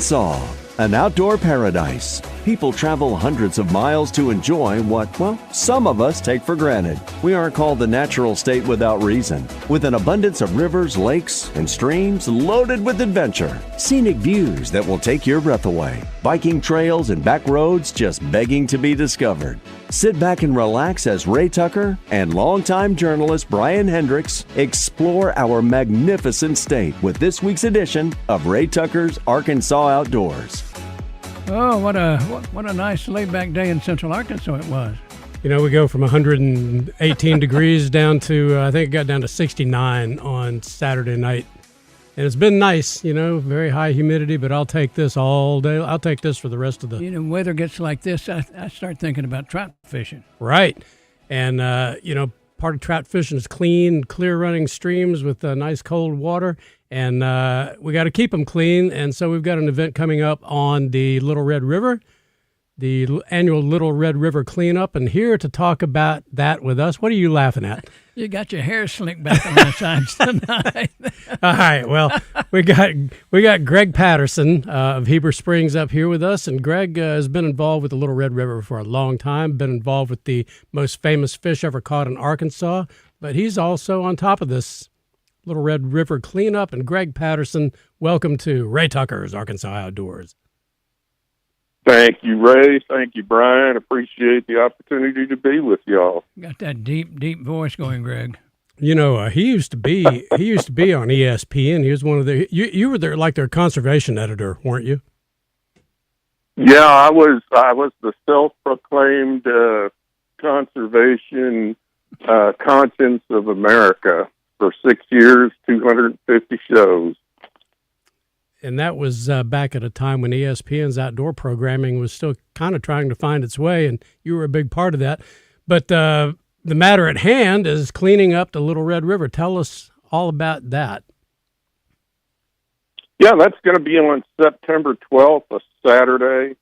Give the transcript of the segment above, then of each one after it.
Arkansas, an outdoor paradise. People travel hundreds of miles to enjoy what, well, some of us take for granted. We aren't called the natural state without reason. With an abundance of rivers, lakes, and streams loaded with adventure. Scenic views that will take your breath away. Biking trails and back roads just begging to be discovered. Sit back and relax as Ray Tucker and longtime journalist Brian Hendricks explore our magnificent state with this week's edition of Ray Tucker's Arkansas Outdoors. Oh, what a nice laid-back day in Central Arkansas it was. You know, we go from 118 degrees down to, I think it got down to 69 on Saturday night. And it's been nice, you know, very high humidity, but I'll take this all day. I'll take this for the rest of the... You know, weather gets like this, I start thinking about trout fishing. Right. And, you know, part of trout fishing is clean, clear-running streams with nice cold water. And we got to keep them clean. And so we've got an event coming up on the Little Red River, the annual Little Red River cleanup. And here to talk about that with us, what are you laughing at? You got your hair slicked back on the sides tonight. All right. Well, we got Greg Patterson of Heber Springs up here with us. And Greg has been involved with the Little Red River for a long time, been involved with the most famous fish ever caught in Arkansas. But he's also on top of this Little Red River cleanup. And Greg Patterson, welcome to Ray Tucker's Arkansas Outdoors. Thank you, Ray. Thank you, Brian. Appreciate the opportunity to be with y'all. Got that deep, deep voice going, Greg. You know, he used to be on ESPN. He was one of the you were their conservation editor, weren't you? Yeah, I was the self-proclaimed conservation conscience of America for 6 years, 250 shows. And that was back at a time when ESPN's outdoor programming was still kind of trying to find its way, and you were a big part of that. But the matter at hand is cleaning up the Little Red River. Tell us all about that. Yeah, that's going to be on September 12th, a Saturday.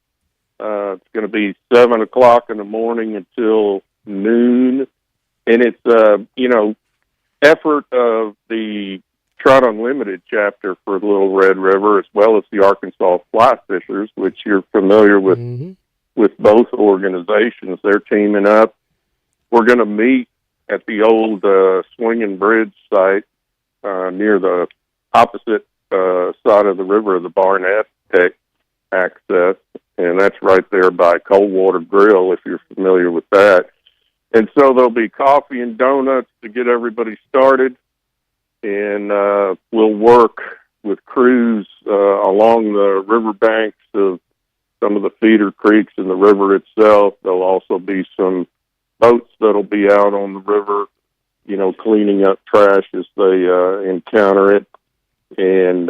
It's going to be 7 o'clock in the morning until noon. And it's, effort of the Trout Unlimited chapter for the Little Red River, as well as the Arkansas Fly Fishers, which you're familiar with, with both organizations. They're teaming up. We're going to meet at the old Swinging Bridge site near the opposite side of the river of the Barnett access, and that's right there by Coldwater Grill, if you're familiar with that. And so there'll be coffee and donuts to get everybody started. And we'll work with crews along the riverbanks of some of the feeder creeks in the river itself. There'll also be some boats that'll be out on the river, cleaning up trash as they encounter it. And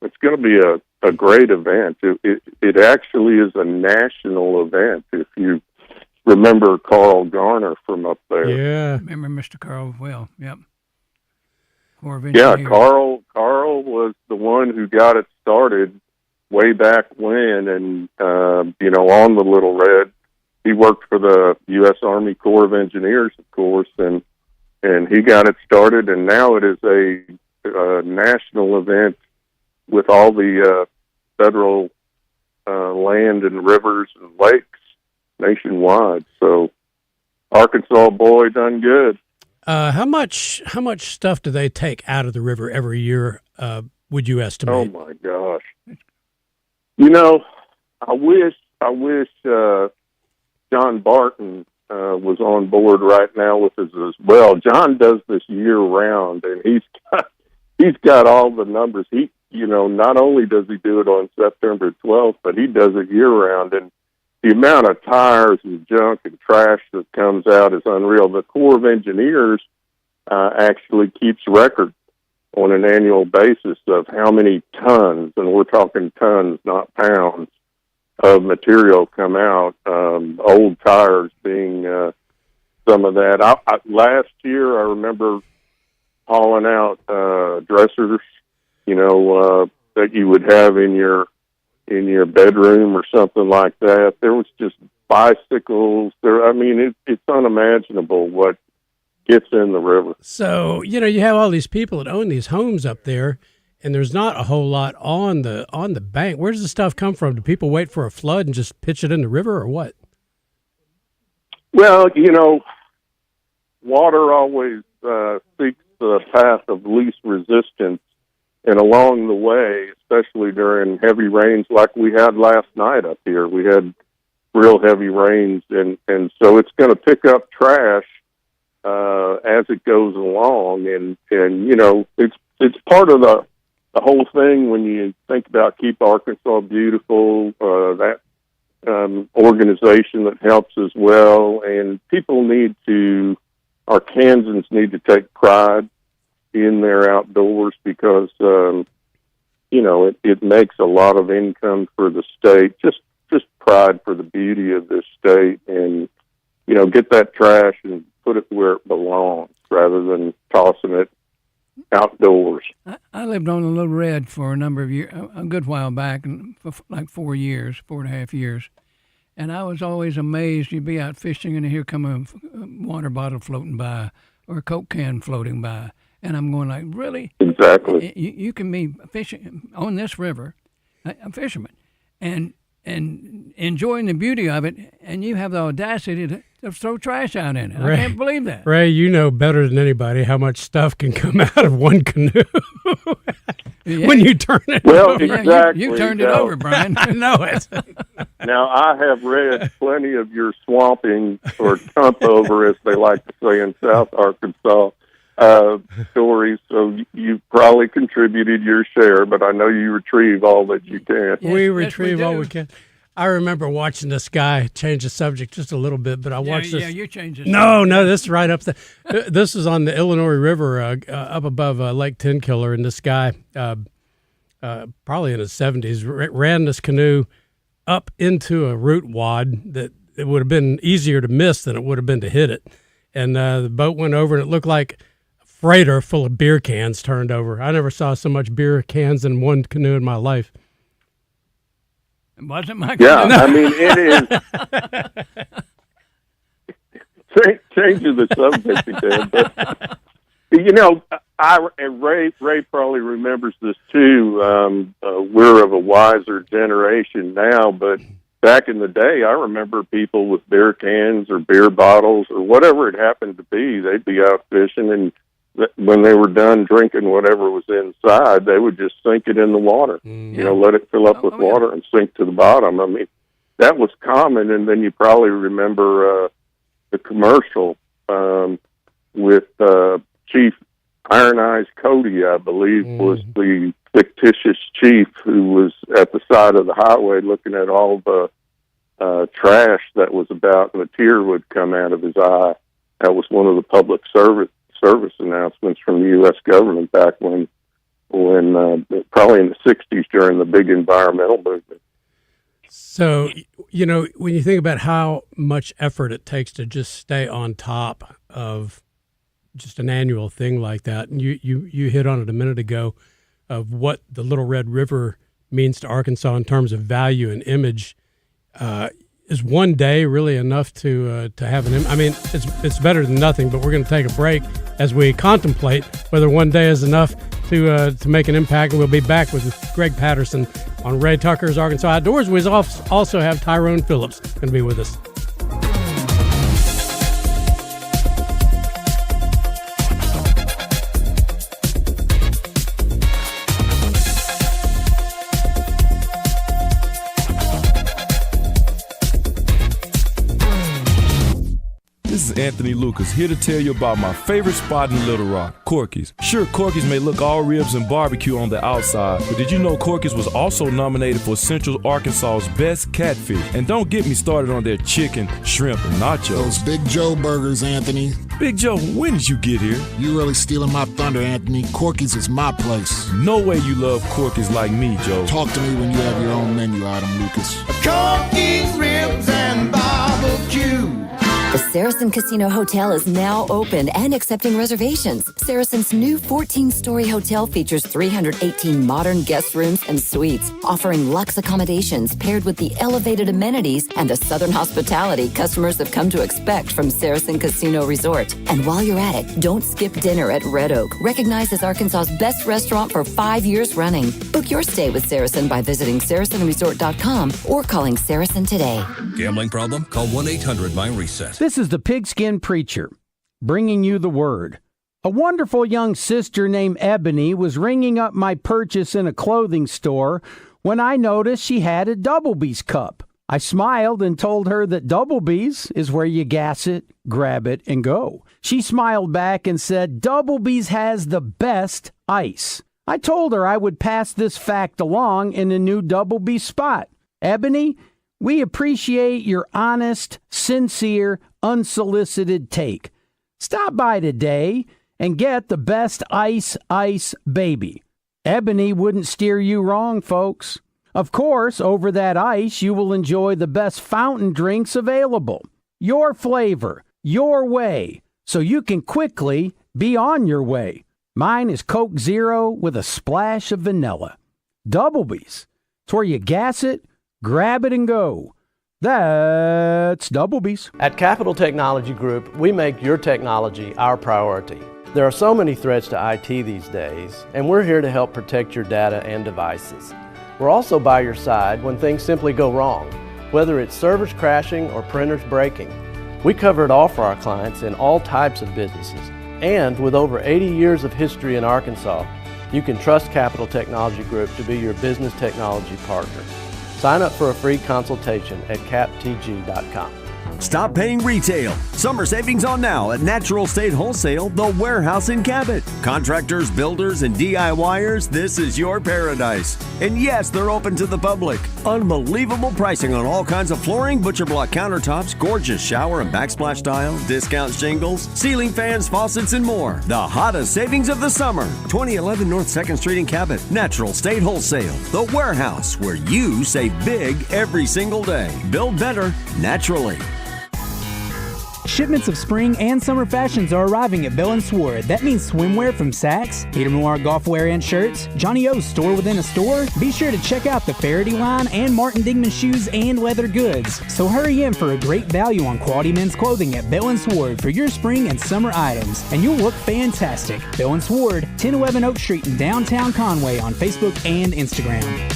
it's going to be a great event. It actually is a national event, if you remember Carl Garner from up there. Yeah. Remember Mr. Carl well, yep. Yeah, Carl was the one who got it started way back when, and on the Little Red. He worked for the U.S. Army Corps of Engineers, of course, and he got it started, and now it is a national event with all the federal land and rivers and lakes nationwide. So Arkansas boy done good. How much stuff do they take out of the river every year, would you estimate? Oh, my gosh. I wish John Barton was on board right now with us as well. John does this year-round, and he's got all the numbers. He, not only does he do it on September 12th, but he does it year-round, and the amount of tires and junk and trash that comes out is unreal. The Corps of Engineers actually keeps record on an annual basis of how many tons, and we're talking tons, not pounds, of material come out, old tires being some of that. Last year, I remember hauling out dressers, that you would have in your bedroom or something like that. There was just bicycles. It's unimaginable what gets in the river. So, you have all these people that own these homes up there, and there's not a whole lot on the bank. Where does the stuff come from? Do people wait for a flood and just pitch it in the river, or what? Well, water always seeks the path of least resistance, and along the way, especially during heavy rains like we had last night up here, we had real heavy rains, and so it's going to pick up trash as it goes along, and it's part of the whole thing when you think about Keep Arkansas Beautiful, that organization that helps as well, and our Kansans need to take pride in their outdoors because, it makes a lot of income for the state, just pride for the beauty of this state, and, get that trash and put it where it belongs rather than tossing it outdoors. I lived on the Little Red for a number of years, a good while back, for like 4.5 years. And I was always amazed. You'd be out fishing and here come a water bottle floating by or a Coke can floating by. And I'm going like, really? Exactly. You can be fishing on this river, a fisherman, and enjoying the beauty of it, and you have the audacity to throw trash out in it. Ray, I can't believe that. Ray, you know better than anybody how much stuff can come out of one canoe when you turn it over. Exactly. You turned it over, Brian. I know it. Now, I have read plenty of your swamping or dump over, as they like to say in South Arkansas, stories, so you probably contributed your share, but I know you retrieve all that you can. We retrieve all we can. I remember watching this guy change the subject just a little bit, but I watched this. Yeah, you changed it. No, this is right up there. This is on the Illinois River up above Lake Tenkiller, and this guy, probably in his 70s, ran this canoe up into a root wad that it would have been easier to miss than it would have been to hit it. And the boat went over, and it looked like a freighter full of beer cans turned over. I never saw so much beer cans in one canoe in my life. It wasn't my Yeah, canoe. I mean, it is. Changing the subject again, but and Ray probably remembers this too. We're of a wiser generation now, but back in the day, I remember people with beer cans or beer bottles or whatever it happened to be. They'd be out fishing, and when they were done drinking whatever was inside, they would just sink it in the water. Let it fill up with water and sink to the bottom. I mean, that was common. And then you probably remember the commercial with Chief Iron Eyes Cody, I believe, was the fictitious chief who was at the side of the highway looking at all the trash that was about, and a tear would come out of his eye. That was one of the public service announcements from the U.S. government back when probably in the 60s during the big environmental movement. So, when you think about how much effort it takes to just stay on top of just an annual thing like that, and you hit on it a minute ago of what the Little Red River means to Arkansas in terms of value and image, is one day really enough to have an? I mean, it's better than nothing. But we're going to take a break as we contemplate whether one day is enough to make an impact. And we'll be back with Greg Patterson on Ray Tucker's Arkansas Outdoors. We also have Tyrone Phillips going to be with us. This is Anthony Lucas, here to tell you about my favorite spot in Little Rock, Corky's. Sure, Corky's may look all ribs and barbecue on the outside, but did you know Corky's was also nominated for Central Arkansas's best catfish? And don't get me started on their chicken, shrimp, and nachos. Those Big Joe burgers, Anthony. Big Joe, when did you get here? You really stealing my thunder, Anthony. Corky's is my place. No way you love Corky's like me, Joe. Talk to me when you have your own menu item, Lucas. Corky's ribs and barbecue. Saracen Casino Hotel is now open and accepting reservations. Saracen's new 14-story hotel features 318 modern guest rooms and suites, offering luxe accommodations paired with the elevated amenities and the Southern hospitality customers have come to expect from Saracen Casino Resort. And while you're at it, don't skip dinner at Red Oak, recognized as Arkansas's best restaurant for 5 years running. Book your stay with Saracen by visiting SaracenResort.com or calling Saracen today. Gambling problem? Call 1-800-MY-RESET. This is the Pigskin Preacher, bringing you the word. A wonderful young sister named Ebony was ringing up my purchase in a clothing store when I noticed she had a Double B's cup. I smiled and told her that Double B's is where you gas it, grab it, and go. She smiled back and said, Double B's has the best ice. I told her I would pass this fact along in a new Double B spot. Ebony, we appreciate your honest, sincere, unsolicited take. Stop by today and get the best ice, baby. Ebony wouldn't steer you wrong, folks. Of course, over that ice, you will enjoy the best fountain drinks available. Your flavor, your way, so you can quickly be on your way. Mine is Coke Zero with a splash of vanilla. Double B's. It's where you gas it, grab it, and go. That's Double B's. At Capital Technology Group, we make your technology our priority. There are so many threats to IT these days, and we're here to help protect your data and devices. We're also by your side when things simply go wrong, whether it's servers crashing or printers breaking. We cover it all for our clients in all types of businesses. And with over 80 years of history in Arkansas, you can trust Capital Technology Group to be your business technology partner. Sign up for a free consultation at captg.com. Stop paying retail. Summer savings on now at Natural State Wholesale, the warehouse in Cabot. Contractors, builders, and DIYers, this is your paradise. And yes, they're open to the public. Unbelievable pricing on all kinds of flooring, butcher block countertops, gorgeous shower and backsplash tile, discount shingles, ceiling fans, faucets, and more. The hottest savings of the summer. 2011 North 2nd Street in Cabot. Natural State Wholesale, the warehouse where you save big every single day. Build better naturally. Shipments of spring and summer fashions are arriving at Bell & Sword. That means swimwear from Saks, Peter Millar golf wear and shirts, Johnny O's store within a store. Be sure to check out the Faraday line and Martin Dingman shoes and leather goods. So hurry in for a great value on quality men's clothing at Bell & Sword for your spring and summer items, and you'll look fantastic. Bell & Sword, 1011 Oak Street in downtown Conway on Facebook and Instagram.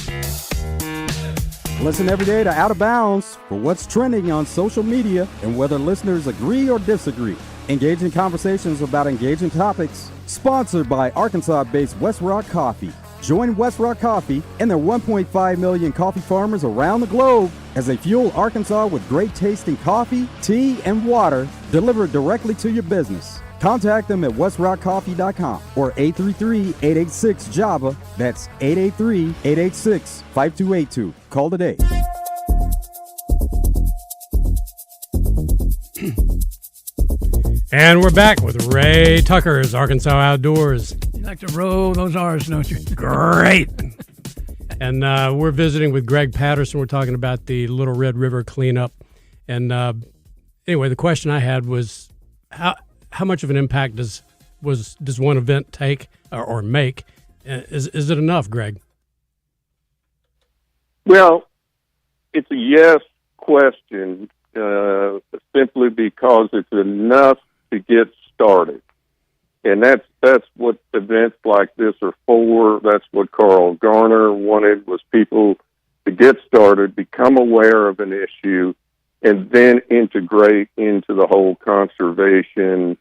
Listen every day to Out of Bounds for what's trending on social media and whether listeners agree or disagree. Engage in conversations about engaging topics. Sponsored by Arkansas-based West Rock Coffee. Join West Rock Coffee and their 1.5 million coffee farmers around the globe as they fuel Arkansas with great tasting coffee, tea, and water delivered directly to your business. Contact them at westrockcoffee.com or 833-886-JAVA. That's 883-886-5282. Call today. And we're back with Ray Tucker's Arkansas Outdoors. You like to roll those R's, don't you? Great. And we're visiting with Greg Patterson. We're talking about the Little Red River cleanup. And anyway, the question I had was how much of an impact does one event take or make? Is it enough, Greg? Well, it's a yes question, simply because it's enough to get started. And that's what events like this are for. That's what Carl Garner wanted, was people to get started, become aware of an issue, and then integrate into the whole conservation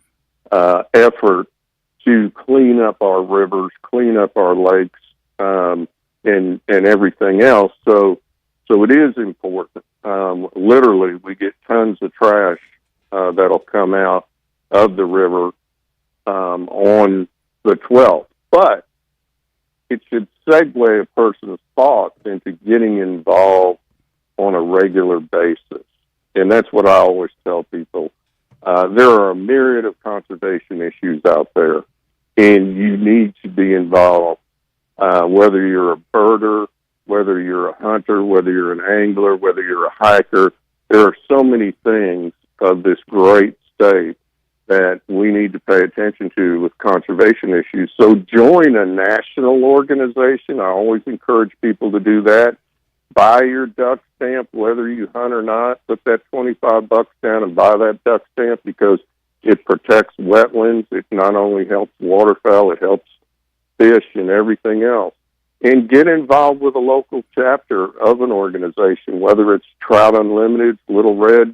effort to clean up our rivers, clean up our lakes, and everything else. So it is important. Literally, we get tons of trash that'll come out of the river on the 12th. But it should segue a person's thoughts into getting involved on a regular basis. And that's what I always tell people. There are a myriad of conservation issues out there, and you need to be involved, whether you're a birder, whether you're a hunter, whether you're an angler, whether you're a hiker. There are so many things of this great state that we need to pay attention to with conservation issues. So join a national organization. I always encourage people to do that. Buy your duck stamp, whether you hunt or not. Put that $25 down and buy that duck stamp, because it protects wetlands. It not only helps waterfowl, it helps fish and everything else. And get involved with a local chapter of an organization, whether it's Trout Unlimited, Little Red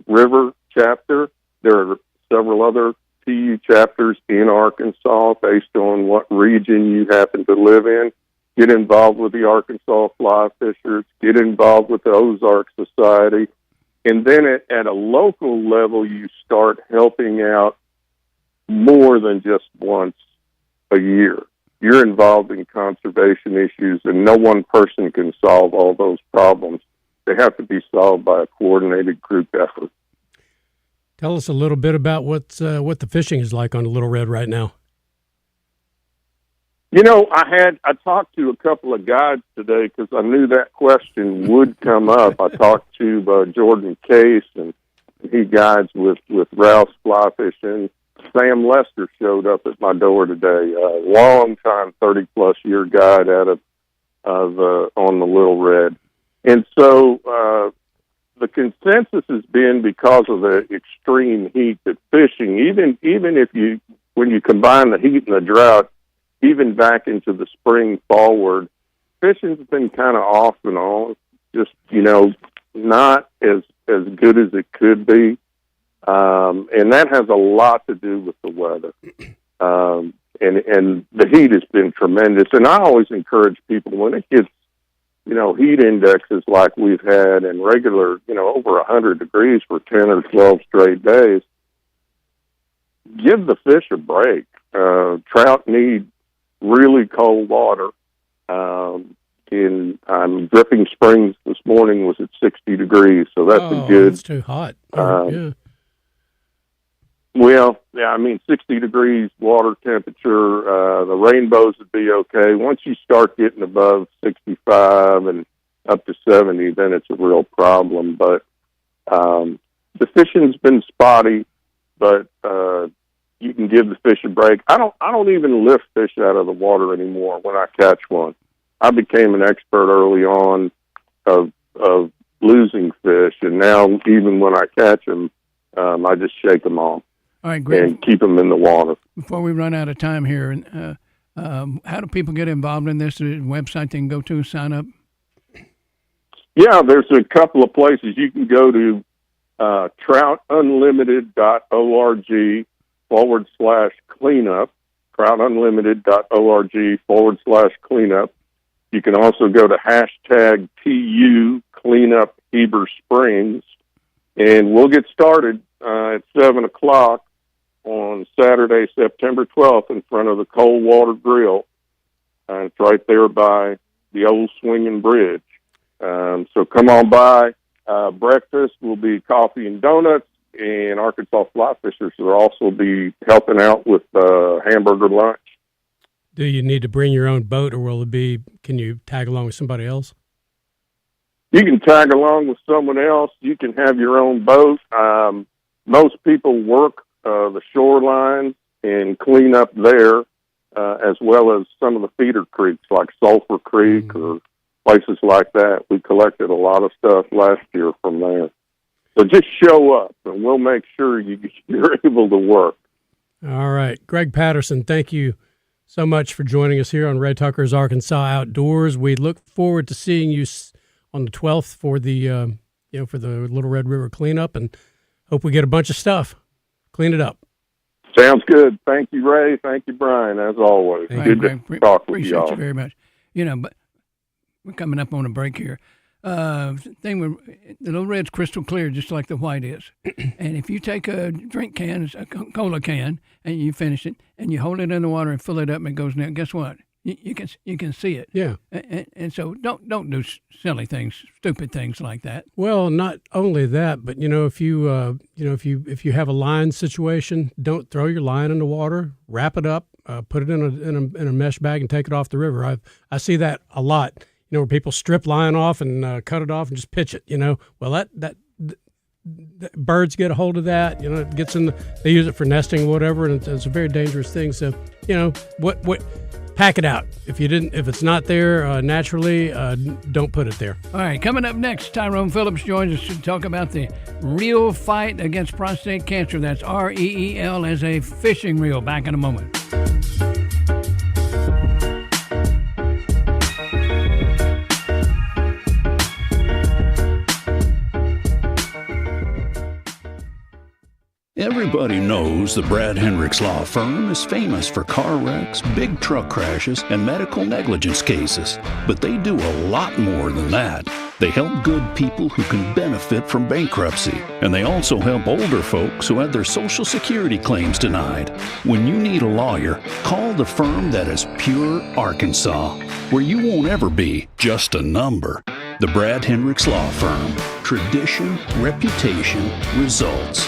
River chapter. There are several other TU chapters in Arkansas based on what region you happen to live in. Get involved with the Arkansas Fly Fishers. Get involved with the Ozark Society. And then at a local level, you start helping out more than just once a year. You're involved in conservation issues, and no one person can solve all those problems. They have to be solved by a coordinated group effort. Tell us a little bit about what the fishing is like on the Little Red right now. You know, I talked to a couple of guides today because I knew that question would come up. I talked to Jordan Case, and he guides with Rouse Fly Fishing. Sam Lester showed up at my door today, a long-time, 30-plus year guide out of on the Little Red. And so the consensus has been, because of the extreme heat, that fishing, even if when you combine the heat and the drought, even back into the spring forward, fishing's been kind of off and on, just, not as good as it could be. And that has a lot to do with the weather. And the heat has been tremendous. And I always encourage people, when it gets, heat indexes like we've had, and regular, over 100 degrees for 10 or 12 straight days, give the fish a break. Trout need really cold water. In Dripping Springs this morning was at 60 degrees, so that's a good. It's too hot. Yeah. Well, yeah, 60 degrees water temperature. The rainbows would be okay. Once you start getting above 65 and up to 70, then it's a real problem. But the fishing's been spotty, but you can give the fish a break. I don't even lift fish out of the water anymore when I catch one. I became an expert early on of losing fish, and now even when I catch them, I just shake them off. All right, Greg, and keep them in the water. Before we run out of time here, how do people get involved in this? Is there a website they can go to, sign up? Yeah, there's a couple of places. You can go to troutunlimited.org/cleanup, troutunlimited.org/cleanup. You can also go to #TU Cleanup Heber Springs, and we'll get started at 7 o'clock on Saturday, September 12th, in front of the Coldwater Grill. It's right there by the old swinging bridge. So come on by. Breakfast will be coffee and donuts, and Arkansas Fly Fishers will also be helping out with hamburger lunch. Do you need to bring your own boat, or can you tag along with somebody else? You can tag along with someone else. You can have your own boat. Most people work the shorelines and clean up there, as well as some of the feeder creeks like Sulphur Creek or places like that. We collected a lot of stuff last year from there. So just show up, and we'll make sure you're able to work. All right. Greg Patterson, thank you so much for joining us here on Ray Tucker's Arkansas Outdoors. We look forward to seeing you on the 12th for the for the Little Red River cleanup, and hope we get a bunch of stuff. Clean it up. Sounds good. Thank you, Ray. Thank you, Brian, as always. Good to talk with you all. Appreciate you very much. But we're coming up on a break here. The Little Red's crystal clear, just like the white is. And if you take a drink can, a cola can, and you finish it, and you hold it in the water and fill it up, and it goes down, guess what? You can see it. Yeah. And so don't do silly things, stupid things like that. Well, not only that, but if you have a line situation, don't throw your line in the water. Wrap it up, put it in a mesh bag, and take it off the river. I see that a lot. Where people strip line off and cut it off and just pitch it. Well, birds get a hold of that. It gets in. They use it for nesting, or whatever, and it's a very dangerous thing. So, what? Pack it out. If it's not there naturally, don't put it there. All right, coming up next, Tyrone Phillips joins us to talk about the reel fight against prostate cancer. That's REEL as a fishing reel. Back in a moment. Everybody knows the Brad Hendricks Law Firm is famous for car wrecks, big truck crashes, and medical negligence cases. But they do a lot more than that. They help good people who can benefit from bankruptcy. And they also help older folks who had their Social Security claims denied. When you need a lawyer, call the firm that is pure Arkansas, where you won't ever be just a number. The Brad Hendricks Law Firm. Tradition, reputation, results.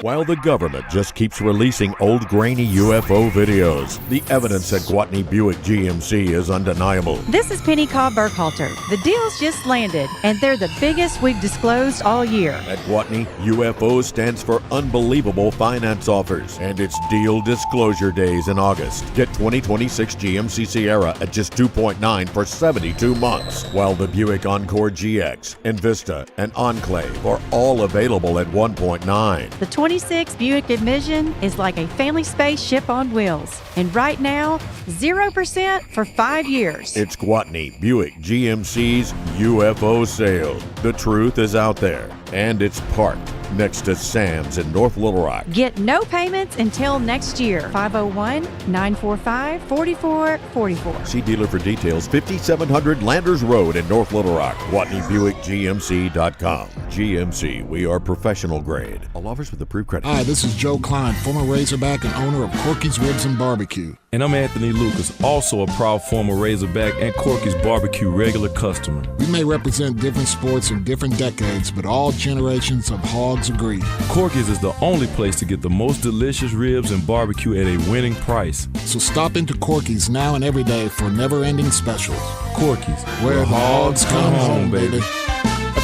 While the government just keeps releasing old grainy UFO videos, the evidence at Gwatney Buick GMC is undeniable. This is Penny Cobb Burkhalter. The deal's just landed, and they're the biggest we've disclosed all year. At Gwatney, UFO stands for Unbelievable Finance Offers, and it's Deal Disclosure Days in August. Get 2026 GMC Sierra at just 2.9 for 72 months, while the Buick Encore GX, Envista, and Enclave are all available at 1.9. The 26 Buick Envision is like a family spaceship on wheels. And right now, 0% for 5 years. It's Gwatney Buick GMC's UFO sale. The truth is out there, and it's parked next to Sam's in North Little Rock. Get no payments until next year. 501-945-4444. See dealer for details. 5700 Landers Road in North Little Rock. GwatneyBuickGMC.com. GMC, we are professional grade. All offers with approved credit. Hi, this is Joe Klein, former Razorback and owner of Corky's Ribs and Barbecue. And I'm Anthony Lucas, also a proud former Razorback and Corky's Barbecue regular customer. We may represent different sports in different decades, but all generations of hogs agree. Corky's is the only place to get the most delicious ribs and barbecue at a winning price. So stop into Corky's now and every day for never-ending specials. Corky's, where the hogs come home, baby.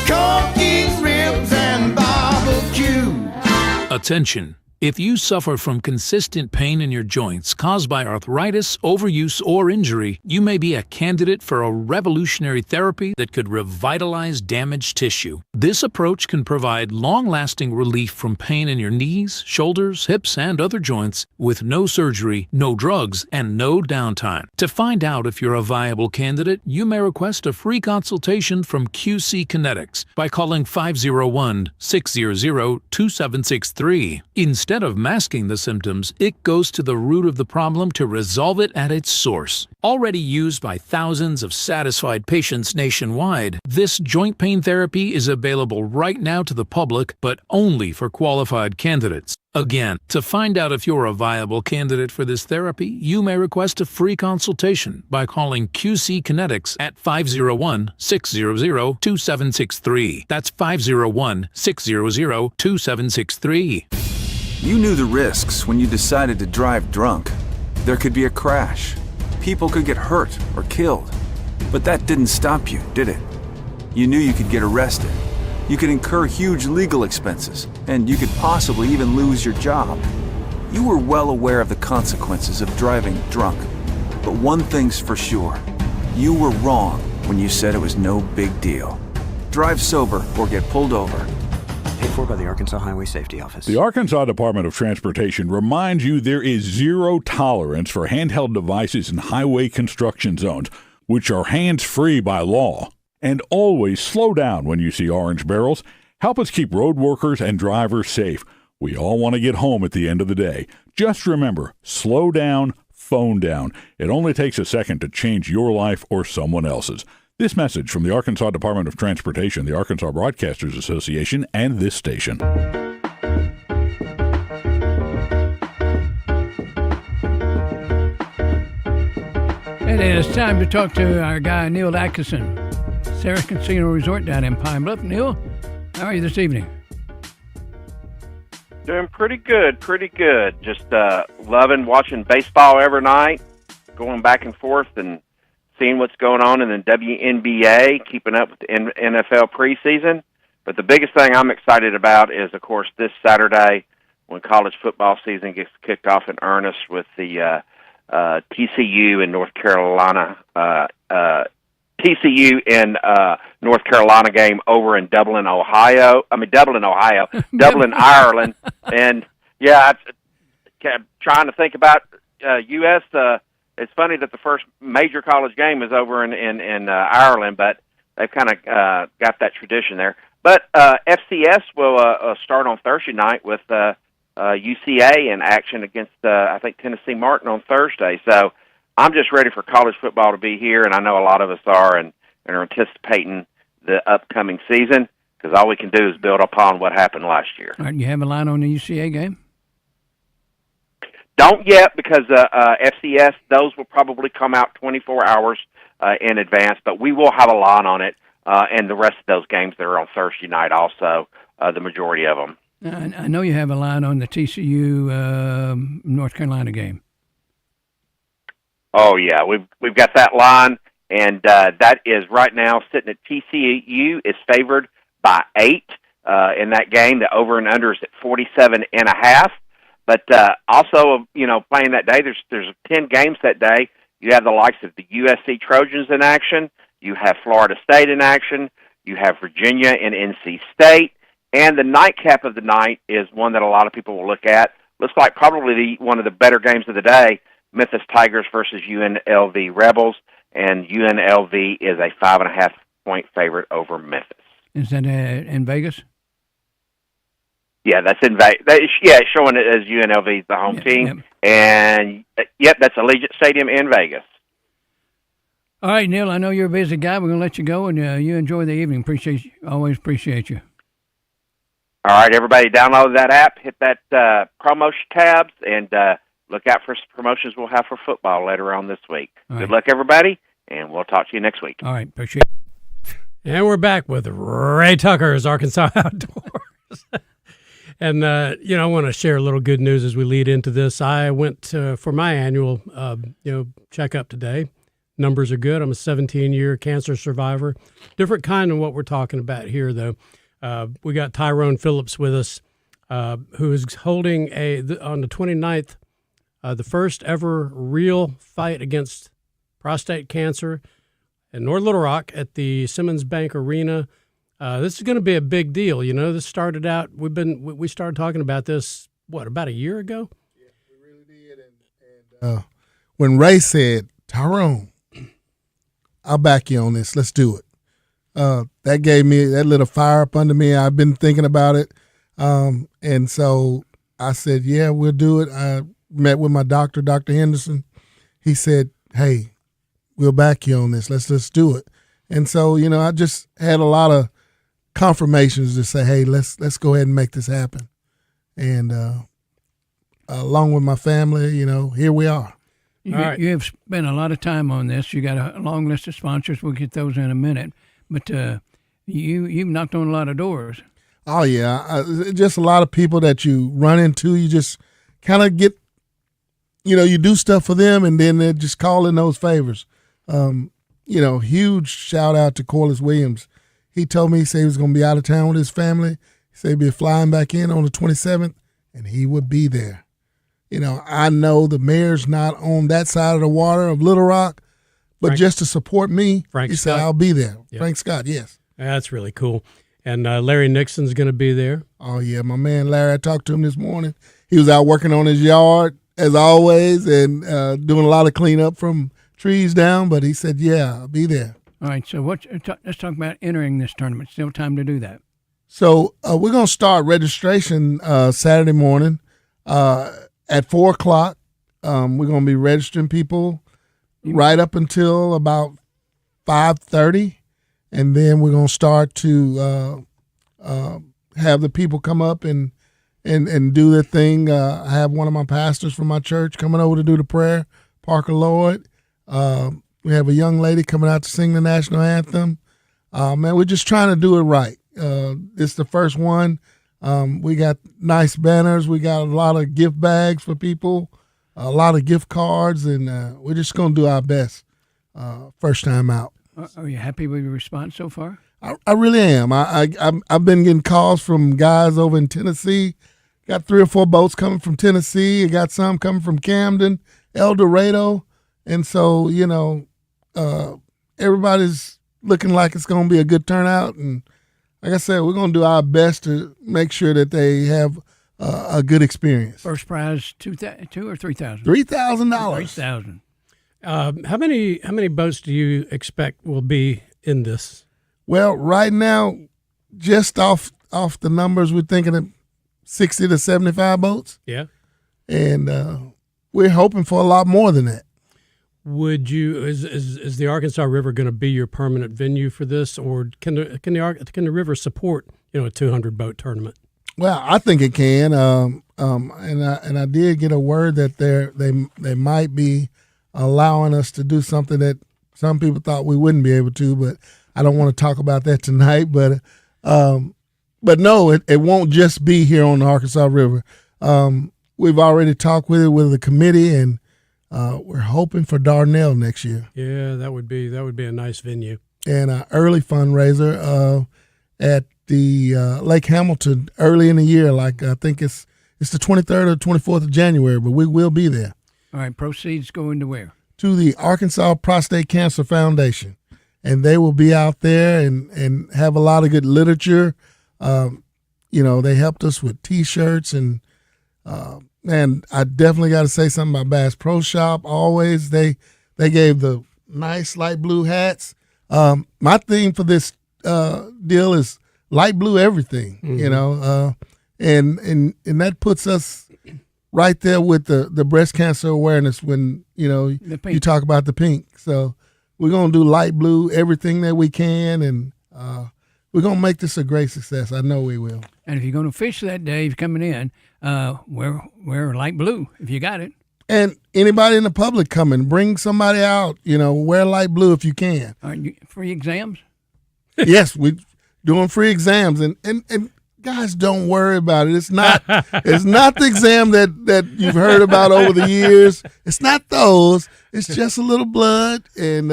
Corky's Ribs and Barbecue. Attention. If you suffer from consistent pain in your joints caused by arthritis, overuse, or injury, you may be a candidate for a revolutionary therapy that could revitalize damaged tissue. This approach can provide long-lasting relief from pain in your knees, shoulders, hips, and other joints with no surgery, no drugs, and no downtime. To find out if you're a viable candidate, you may request a free consultation from QC Kinetics by calling 501-600-2763. Instead of masking the symptoms, it goes to the root of the problem to resolve it at its source. Already used by thousands of satisfied patients nationwide, this joint pain therapy is available right now to the public, but only for qualified candidates. Again, to find out if you're a viable candidate for this therapy, you may request a free consultation by calling QC Kinetics at 501-600-2763. That's 501-600-2763. You knew the risks when you decided to drive drunk. There could be a crash. People could get hurt or killed. But that didn't stop you, did it? You knew you could get arrested. You could incur huge legal expenses, and you could possibly even lose your job. You were well aware of the consequences of driving drunk. But one thing's for sure. You were wrong when you said it was no big deal. Drive sober or get pulled over. Paid for by the Arkansas Highway Safety Office. The Arkansas Department of Transportation reminds you there is zero tolerance for handheld devices in highway construction zones, which are hands-free by law. And always slow down when you see orange barrels. Help us keep road workers and drivers safe. We all want to get home at the end of the day. Just remember, slow down, phone down. It only takes a second to change your life or someone else's. This message from the Arkansas Department of Transportation, the Arkansas Broadcasters Association, and this station. It is time to talk to our guy, Neil Atkinson, Sarah Casino Resort down in Pine Bluff. Neil, how are you this evening? Doing pretty good. Just loving watching baseball every night, going back and forth and seeing what's going on in the WNBA, keeping up with the NFL preseason. But the biggest thing I'm excited about is, of course, this Saturday when college football season gets kicked off in earnest with the TCU in North Carolina, TCU in North Carolina game over in Dublin, Ohio. Dublin, Ireland. And, yeah, I'm trying to think about U.S. It's funny that the first major college game is over in Ireland, but they've kind of got that tradition there. But FCS will start on Thursday night with UCA in action against, I think, Tennessee Martin on Thursday. So I'm just ready for college football to be here, and I know a lot of us are and are anticipating the upcoming season because all we can do is build upon what happened last year. All right, you have a line on the UCA game? Don't yet because FCS, those will probably come out 24 hours in advance, but we will have a line on it, and the rest of those games that are on Thursday night also, the majority of them. I know you have a line on the TCU North Carolina game. Oh, yeah, we've got that line, and that is right now sitting at TCU is favored by 8 in that game. The over and under is at 47.5. But also, playing that day, there's 10 games that day. You have the likes of the USC Trojans in action. You have Florida State in action. You have Virginia and NC State. And the nightcap of the night is one that a lot of people will look at. Looks like probably one of the better games of the day, Memphis Tigers versus UNLV Rebels. And UNLV is a 5.5-point favorite over Memphis. Is that in Vegas? Yeah, that's in Vegas. Yeah, it's showing it as UNLV, the home team. Yep. And, that's Allegiant Stadium in Vegas. All right, Neil, I know you're a busy guy. We're going to let you go, and you enjoy the evening. Always appreciate you. All right, everybody, download that app, hit that promotion tabs, and look out for some promotions we'll have for football later on this week. All Good luck, everybody, and we'll talk to you next week. All right, appreciate it. And we're back with Ray Tucker's Arkansas Outdoors. And, I want to share a little good news as we lead into this. I went for my annual, checkup today. Numbers are good. I'm a 17-year cancer survivor. Different kind of what we're talking about here, though. We got Tyrone Phillips with us, who is holding on the 29th, the first ever real fight against prostate cancer in North Little Rock at the Simmons Bank Arena. This is going to be a big deal. This started out, we started talking about this, about a year ago? Yeah, we really did. And when Ray said, Tyrone, I'll back you on this. Let's do it. That lit a fire up under me. I've been thinking about it. And so I said, yeah, we'll do it. I met with my doctor, Dr. Henderson. He said, hey, we'll back you on this. Let's do it. And so, I just had a lot of confirmations to say, hey, let's go ahead and make this happen. And along with my family, here we are. You have spent a lot of time on this. You got a long list of sponsors. We'll get those in a minute. But you've knocked on a lot of doors. Oh, yeah. Just a lot of people that you run into. You just kind of get, you do stuff for them, and then they just call in those favors. Huge shout out to Corliss Williams. He told me, he said he was going to be out of town with his family. He said he'd be flying back in on the 27th, and he would be there. I know the mayor's not on that side of the water of Little Rock, but just to support me, he said, I'll be there. Yep. Frank Scott, yes. That's really cool. And Larry Nixon's going to be there. Oh, yeah, my man Larry, I talked to him this morning. He was out working on his yard, as always, and doing a lot of cleanup from trees down, but he said, yeah, I'll be there. All right, so let's talk about entering this tournament. Still time to do that. So we're going to start registration Saturday morning at 4 o'clock. We're going to be registering people right up until about 5:30, and then we're going to start to have the people come up and do their thing. I have one of my pastors from my church coming over to do the prayer, Parker Lloyd. We have a young lady coming out to sing the national anthem. Man, we're just trying to do it right. It's the first one. We got nice banners. We got a lot of gift bags for people, a lot of gift cards, and we're just going to do our best first time out. Are you happy with your response so far? I really am. I've been getting calls from guys over in Tennessee. Got 3 or 4 boats coming from Tennessee. I got some coming from Camden, El Dorado. And so, everybody's looking like it's going to be a good turnout. And like I said, we're going to do our best to make sure that they have a good experience. First prize, $2,000 or $3,000? $3,000. $3,000. How many boats do you expect will be in this? Well, right now, just off the numbers, we're thinking of 60 to 75 boats. Yeah. And we're hoping for a lot more than that. Would you is the Arkansas River going to be your permanent venue for this, or can the river support a 200 boat tournament? Well, I think it can. And I did get a word that they might be allowing us to do something that some people thought we wouldn't be able to, but I don't want to talk about that tonight. But no, it won't just be here on the Arkansas River. We've already talked with the committee, and we're hoping for Dardanelle next year. Yeah, that would be a nice venue. And an early fundraiser at the Lake Hamilton early in the year, like I think it's the 23rd or 24th of January, but we will be there. All right, proceeds going to where? To the Arkansas Prostate Cancer Foundation. And they will be out there and have a lot of good literature. They helped us with T-shirts and I definitely got to say something about Bass Pro Shop. Always they gave the nice light blue hats. My theme for this deal is light blue everything. And that puts us right there with the breast cancer awareness when you talk about the pink. So we're going to do light blue, everything that we can, and we're going to make this a great success. I know we will. And if you're going to fish that day, if you're coming in, wear light blue if you got it. And anybody in the public coming, bring somebody out, wear light blue if you can. Free exams? Yes, we're doing free exams. And guys, don't worry about it. It's not the exam that you've heard about over the years. It's not those. It's just a little blood, and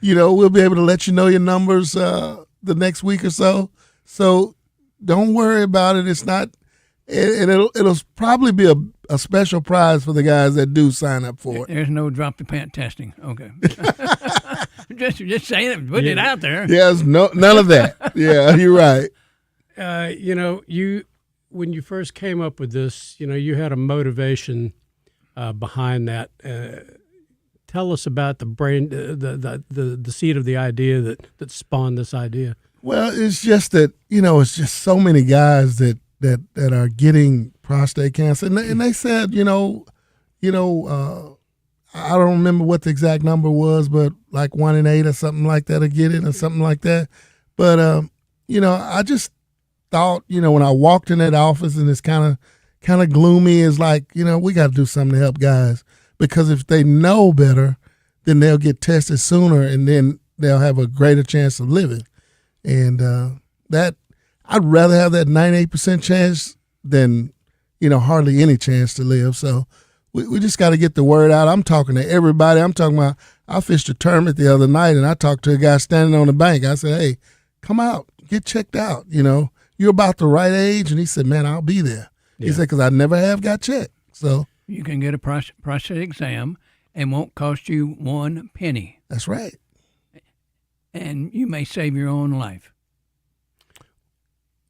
we'll be able to let you know your numbers the next week or so. So don't worry about it. It's not, and it'll probably be a special prize for the guys that do sign up for it. There's no drop the pant testing. Okay, just saying it, putting it out there. Yes, none of that. Yeah, you're right. When you first came up with this, you had a motivation behind that. Tell us about the brain, the seed of the idea that spawned this idea. Well, it's just that it's just so many guys that are getting prostate cancer, and they said, I don't remember what the exact number was, but like 1 in 8 or something like that will get it, or something like that. But I just thought, when I walked in that office and it's kind of gloomy, is like, we got to do something to help guys, because if they know better, then they'll get tested sooner, and then they'll have a greater chance of living. And that I'd rather have that 98% chance than hardly any chance to live. So we just got to get the word out. I'm talking to everybody. I fished a tournament the other night, and I talked to a guy standing on the bank. I said, hey, come out, get checked out. You're about the right age. And he said, man, I'll be there. Yeah. He said, because I never have got checked. So you can get a prostate exam and won't cost you 1 penny. That's right. And you may save your own life.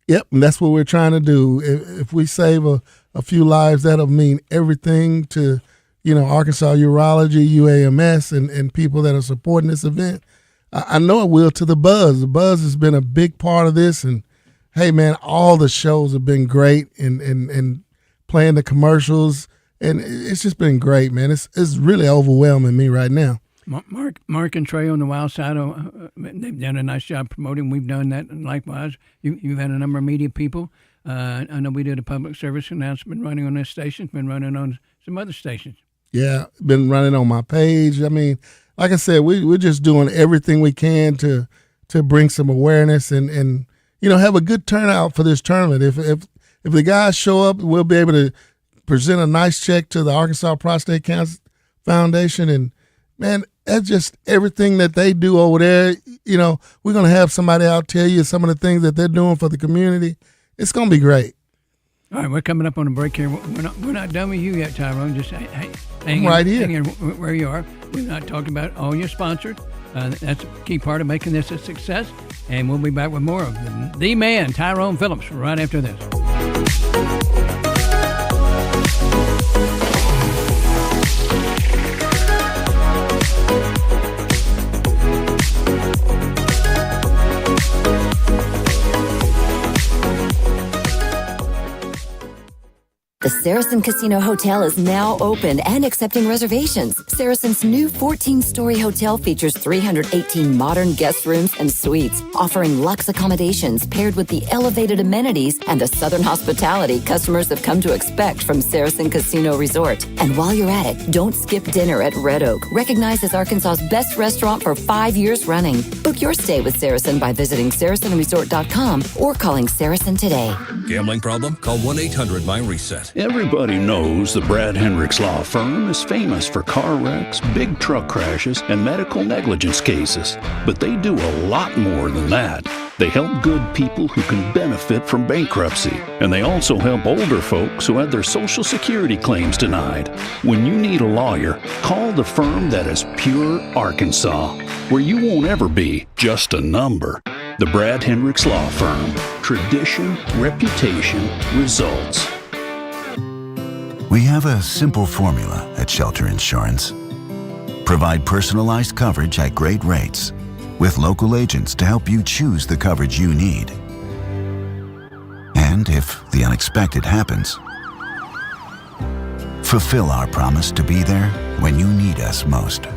Yep, and that's what we're trying to do. If we save a few lives, that'll mean everything to, Arkansas Urology, UAMS, and people that are supporting this event. I know it will to the Buzz. The Buzz has been a big part of this, and hey, man, all the shows have been great, and playing the commercials, and it's just been great, man. It's really overwhelming me right now. Mark and Trey on the Wild Side, they've done a nice job promoting. We've done that, and likewise, you've had a number of media people. I know we did a public service announcement running on this station. It's been running on some other stations. Yeah, been running on my page. I mean, like I said, we're just doing everything we can to bring some awareness and have a good turnout for this tournament. If the guys show up, we'll be able to present a nice check to the Arkansas Prostate Cancer Foundation, and man, that's just everything that they do over there. You know, we're going to have somebody out tell you some of the things that they're doing for the community. It's going to be great. All right, we're coming up on a break here. We're not done with you yet, Tyrone. Just hang right here. Hang in where you are. We're not talking about all your sponsors. That's a key part of making this a success. And we'll be back with more of the man, Tyrone Phillips, right after this. The Saracen Casino Hotel is now open and accepting reservations. Saracen's new 14-story hotel features 318 modern guest rooms and suites, offering luxe accommodations paired with the elevated amenities and the southern hospitality customers have come to expect from Saracen Casino Resort. And while you're at it, don't skip dinner at Red Oak, recognized as Arkansas's best restaurant for 5 years running. Book your stay with Saracen by visiting SaracenResort.com or calling Saracen today. Gambling problem? Call 1-800-MY-RESET. Everybody knows the Brad Hendricks Law Firm is famous for car wrecks, big truck crashes, and medical negligence cases. But they do a lot more than that. They help good people who can benefit from bankruptcy. And they also help older folks who had their Social Security claims denied. When you need a lawyer, call the firm that is pure Arkansas, where you won't ever be just a number. The Brad Hendricks Law Firm. Tradition, reputation, results. We have a simple formula at Shelter Insurance. Provide personalized coverage at great rates with local agents to help you choose the coverage you need. And if the unexpected happens, fulfill our promise to be there when you need us most.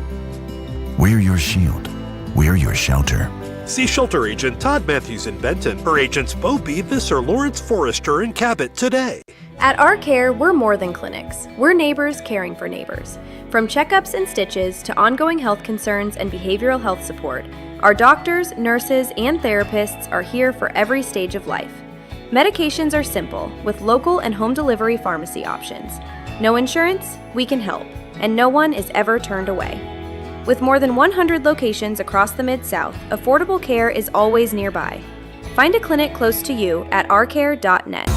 We're your shield. We're your shelter. See Shelter Agent Todd Matthews in Benton or Agents Bo Beavis or Lawrence Forrester in Cabot today. At Our Care, we're more than clinics. We're neighbors caring for neighbors. From checkups and stitches to ongoing health concerns and behavioral health support, our doctors, nurses, and therapists are here for every stage of life. Medications are simple, with local and home delivery pharmacy options. No insurance? We can help, and no one is ever turned away. With more than 100 locations across the Mid-South, affordable care is always nearby. Find a clinic close to you at ourcare.net.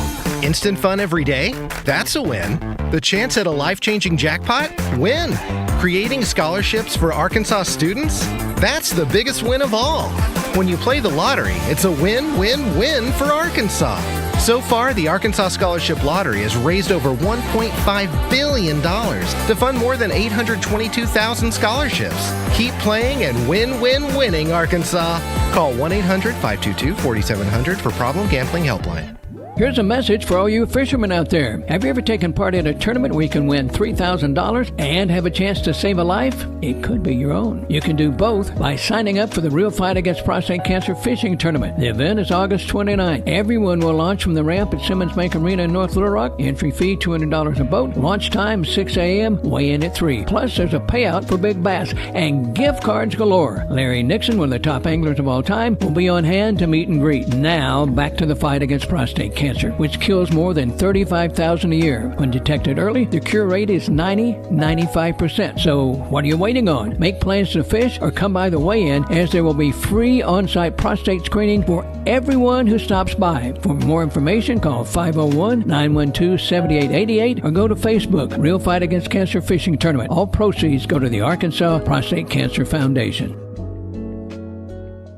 Instant fun every day? That's a win. The chance at a life-changing jackpot? Win. Creating scholarships for Arkansas students? That's the biggest win of all. When you play the lottery, it's a win-win-win for Arkansas. So far, the Arkansas Scholarship Lottery has raised over $1.5 billion to fund more than 822,000 scholarships. Keep playing and winning Arkansas. Call 1-800-522-4700 for Problem Gambling Helpline. Here's a message for all you fishermen out there. Have you ever taken part in a tournament where you can win $3,000 and have a chance to save a life? It could be your own. You can do both by signing up for the Real Fight Against Prostate Cancer Fishing Tournament. The event is August 29th. Everyone will launch from the ramp at Simmons Bank Arena in North Little Rock. Entry fee $200 a boat. Launch time 6 a.m. Weigh in at 3. Plus, there's a payout for big bass and gift cards galore. Larry Nixon, one of the top anglers of all time, will be on hand to meet and greet. Now, back to the fight against prostate cancer, which kills more than 35,000 a year. When detected early, the cure rate is 95%. So what are you waiting on? Make plans to fish or come by the weigh-in, as there will be free on-site prostate screening for everyone who stops by. For more information, call 501-912-7888 or go to Facebook, Real Fight Against Cancer Fishing Tournament. All proceeds go to the Arkansas Prostate Cancer Foundation.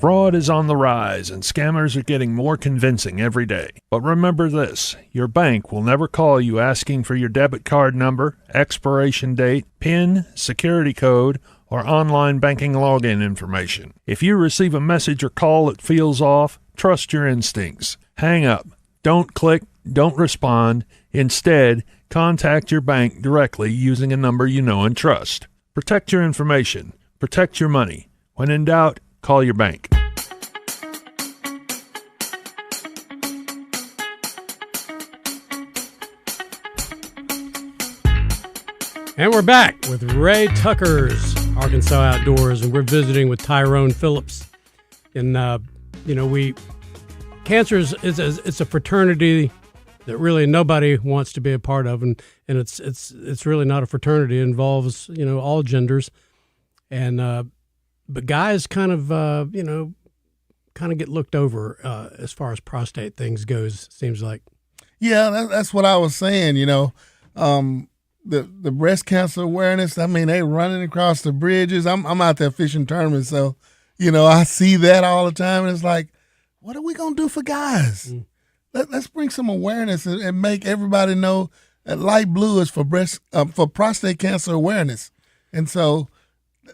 Fraud is on the rise, and scammers are getting more convincing every day. But remember this, your bank will never call you asking for your debit card number, expiration date, PIN, security code, or online banking login information. If you receive a message or call that feels off, trust your instincts. Hang up. Don't click. Don't respond. Instead, contact your bank directly using a number you know and trust. Protect your information. Protect your money. When in doubt, call your bank. And we're back with Ray Tucker's Arkansas Outdoors, and we're visiting with Tyrone Phillips. And cancer is a fraternity that really nobody wants to be a part of, and it's really not a fraternity. It involves all genders. And but guys kind of kind of get looked over as far as prostate things goes. Seems like. Yeah, that's what I was saying. The breast cancer awareness. I mean, they running across the bridges. I'm out there fishing tournaments, so I see that all the time, and it's like, what are we gonna do for guys? Let's bring some awareness and make everybody know that light blue is for prostate cancer awareness. And so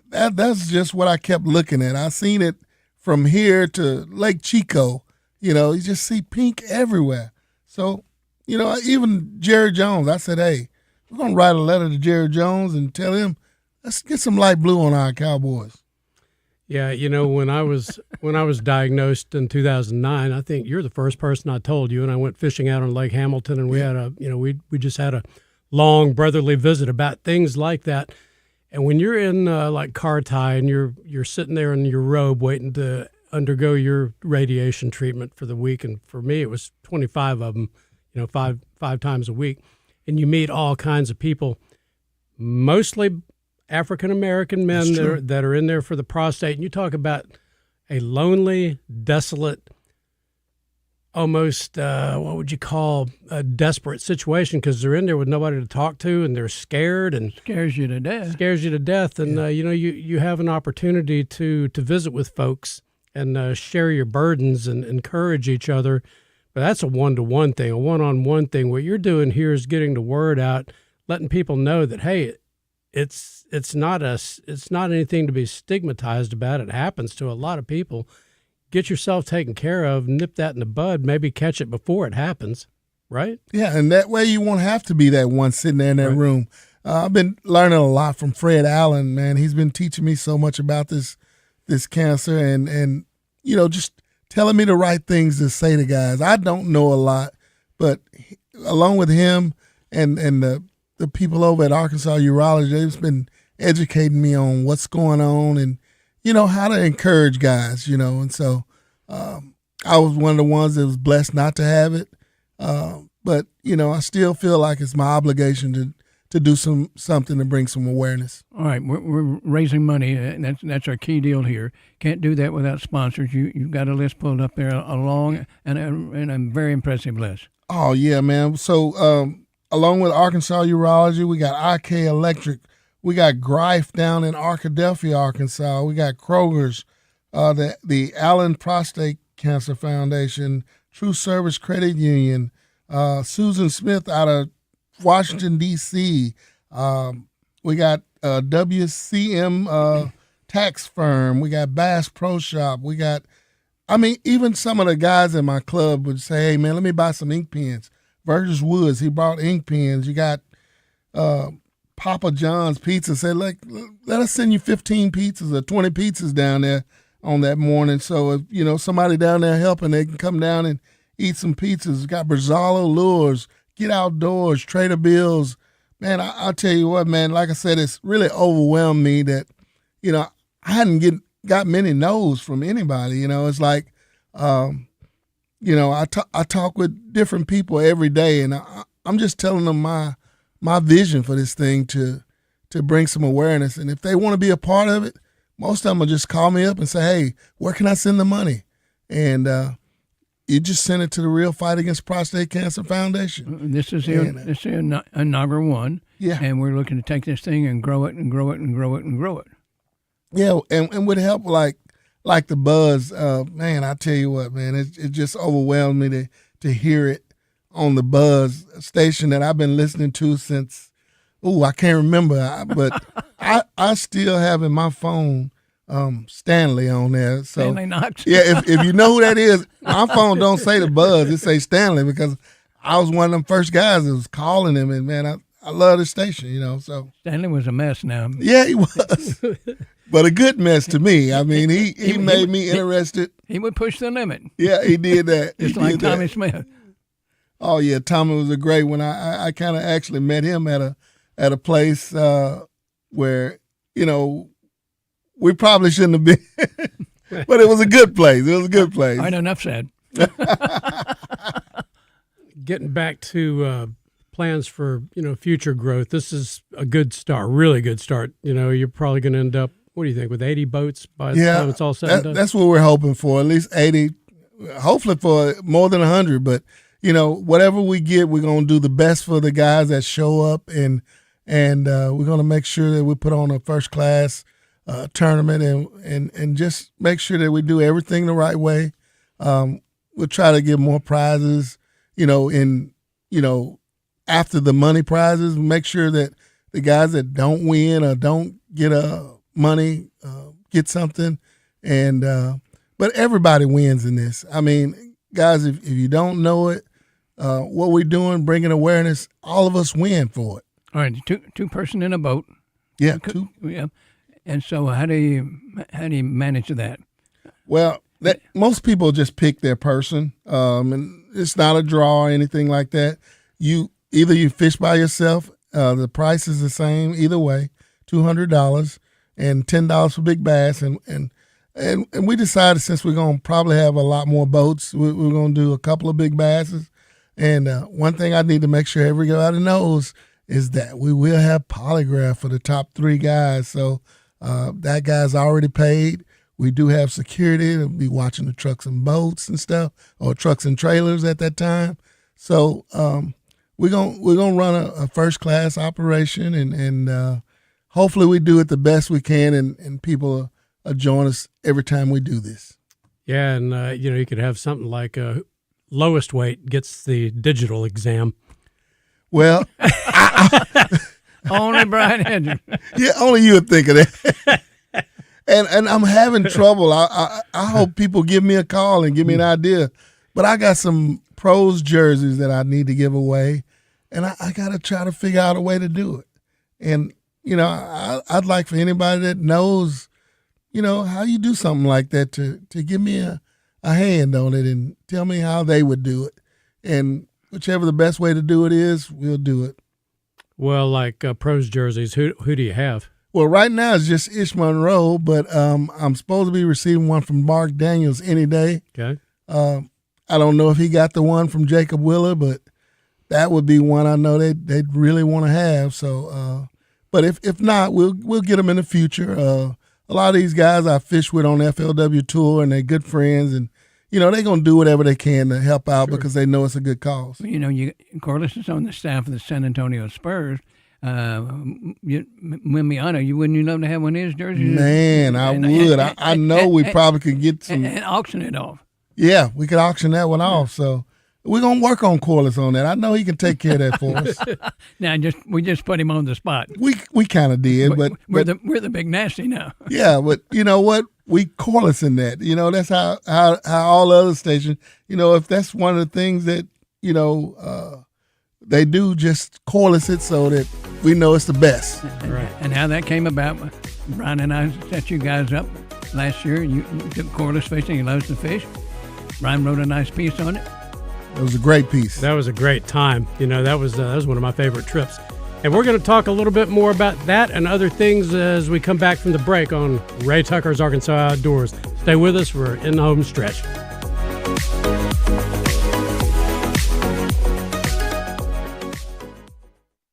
that's just what I kept looking at. I seen it from here to Lake Chico. You just see pink everywhere. So even Jerry Jones, I said, hey, we're going to write a letter to Jerry Jones and tell him, let's get some light blue on our Cowboys. Yeah, when I was diagnosed in 2009, I think you're the first person I told you, and I went fishing out on Lake Hamilton, and we had we just had a long brotherly visit about things like that. And when you're in like Kartai and you're sitting there in your robe waiting to undergo your radiation treatment for the week, and for me it was 25 of them, five times a week, and you meet all kinds of people, mostly African-American men that are in there for the prostate. And you talk about a lonely, desolate, almost, what would you call, a desperate situation, because they're in there with nobody to talk to, and they're scared. And scares you to death. And, you have an opportunity to visit with folks and share your burdens and encourage each other. But that's a one-to-one thing, a one-on-one thing. What you're doing here is getting the word out, letting people know that, hey, it's not anything to be stigmatized about. It happens to a lot of people. Get yourself taken care of, nip that in the bud, maybe catch it before it happens, right? Yeah, and that way you won't have to be that one sitting there in that room. I've been learning a lot from Fred Allen, man. He's been teaching me so much about this cancer and just telling me the right things to say to guys. I don't know a lot, but along with him and the people over at Arkansas Urology, they've been educating me on what's going on and, how to encourage guys, and so I was one of the ones that was blessed not to have it. But, I still feel like it's my obligation to do something to bring some awareness. All right, we're raising money, and that's our key deal here. Can't do that without sponsors. You've got a list pulled up there, a long and a very impressive list. Oh, yeah, man. So along with Arkansas Urology, we got IK Electric. We got Greif down in Arkadelphia, Arkansas. We got Kroger's, the Allen Prostate Cancer Foundation, True Service Credit Union, Susan Smith out of Washington, D.C. We got WCM Tax Firm. We got Bass Pro Shop. We got, even some of the guys in my club would say, hey, man, let me buy some ink pens. Burgess Woods, he brought ink pens. You got Papa John's Pizza said, let us send you 15 pizzas or 20 pizzas down there on that morning. So if, somebody down there helping, they can come down and eat some pizzas. We got Brzalo Lures, Get Outdoors, Trader Bill's. Man, I'll tell you what, man, like I said, it's really overwhelmed me that, I hadn't got many no's from anybody. It's like, I talk with different people every day, and I'm just telling them my vision for this thing to bring some awareness. And if they want to be a part of it, most of them will just call me up and say, hey, where can I send the money? And you just send it to the Real Fight Against Prostate Cancer Foundation. This is the inaugural one. Yeah. And we're looking to take this thing and grow it and grow it and grow it and grow it. Yeah, and with help like the buzz, man, I tell you what, man, it just overwhelmed me to hear it on the Buzz station that I've been listening to since, I can't remember, but I still have in my phone Stanley on there. So Stanley Knox. Yeah, if you know who that is, my phone don't say the Buzz, it say Stanley, because I was one of them first guys that was calling him, and man, I love the station, so. Stanley was a mess now. Yeah, he was. But a good mess to me. He made me interested. He would push the limit. Yeah, he did that. Just like Tommy Smith. Oh yeah, Tommy was a great one. I kind of actually met him at a place where we probably shouldn't have been, but it was a good place. It was a good place. All right, enough said. Getting back to plans for future growth. This is a good start, really good start. You're probably going to end up what do you think, with 80 boats by the time it's all said and done? That's what we're hoping for, at least 80, hopefully for more than 100. But, whatever we get, we're going to do the best for the guys that show up, and we're going to make sure that we put on a first-class tournament and just make sure that we do everything the right way. We'll try to give more prizes, after the money prizes, make sure that the guys that don't win or don't get money get something. But everybody wins in this. I mean, guys, if you don't know it, what we're doing, bringing awareness, all of us win for it. All right, two person in a boat. Yeah, two. Yeah, and so how do you manage that? Well, most people just pick their person, and it's not a draw or anything like that. Either you fish by yourself. The price is the same either way, $200 and $10 for big bass, and we decided, since we're gonna probably have a lot more boats, we're gonna do a couple of big basses. And one thing I need to make sure everybody knows is that we will have polygraph for the top 3 guys. So that guy's already paid. We do have security. They'll be watching the trucks and boats and stuff, or trucks and trailers at that time. So we're gonna run a first class operation, and hopefully we do it the best we can, and people join us every time we do this. Yeah, and you could have something like lowest weight gets the digital exam. Well, only Brian Hendrick. Yeah, only you would think of that. And I'm having trouble. I hope people give me a call and give me an idea. But I got some pros jerseys that I need to give away, and I got to try to figure out a way to do it. And, I'd like for anybody that knows, how you do something like that to give me a hand on it and tell me how they would do it. And whichever the best way to do it is, we'll do it. Well, like pros jerseys, who do you have? Well, right now it's just Ish Monroe, but I'm supposed to be receiving one from Mark Daniels any day. Okay. I don't know if he got the one from Jacob Willer, but that would be one I know they'd really want to have. So, but if not, we'll get them in the future. A lot of these guys I fish with on FLW Tour, and they're good friends, and they're gonna do whatever they can to help out because they know it's a good cause. Corliss is on the staff of the San Antonio Spurs. Wimbiano, you wouldn't love to have one of his jerseys? Man, I would. I know we probably could get some and auction it off. Yeah, we could auction that one off. So we're gonna work on Corliss on that. I know he can take care of that for us. Now, we just put him on the spot. We kind of did, but we're the big nasty now. Yeah, but you know what? We Corliss in that. That's how all other stations. If that's one of the things that they do, just Corliss it so that we know it's the best. Right. And how that came about, Brian and I set you guys up last year. You took Corliss fishing. He loves to fish. Brian wrote a nice piece on it. It was a great piece. That was a great time. That was one of my favorite trips. And we're going to talk a little bit more about that and other things as we come back from the break on Ray Tucker's Arkansas Outdoors. Stay with us. We're in the home stretch.